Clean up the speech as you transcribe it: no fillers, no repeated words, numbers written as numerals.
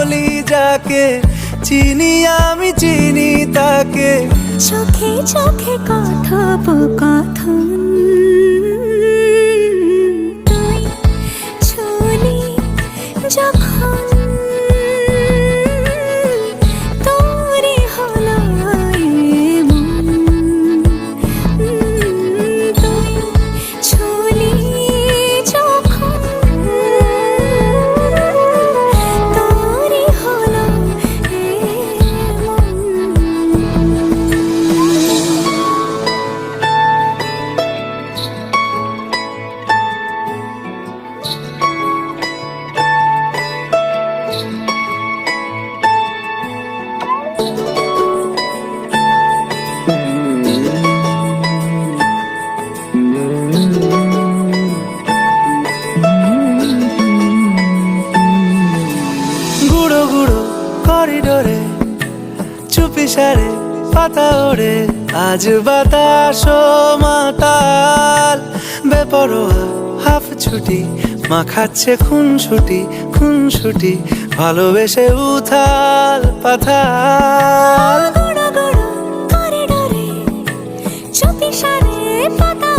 বলি যাকে, চিনি আমি চিনি তাকে। চোখে চোখে কথোপকথন, তুই ছুলি যখন তোরে হলো এমন, তুই ছুলি যখন তোরে হলো এমন। গুঁড়ো গুঁড়ো করিডোরে চুপি সারে পাতা ওড়ে, আজ বাতাস মাতাল বেপরোয়া হাফ ছুটি, মাখাচ্ছে খুনসুটি খুনসুটি, ভালোবেসে উথাল পাথাল। গুঁড়ো গুঁড়ো করিডোরে চুপি সারে পাতা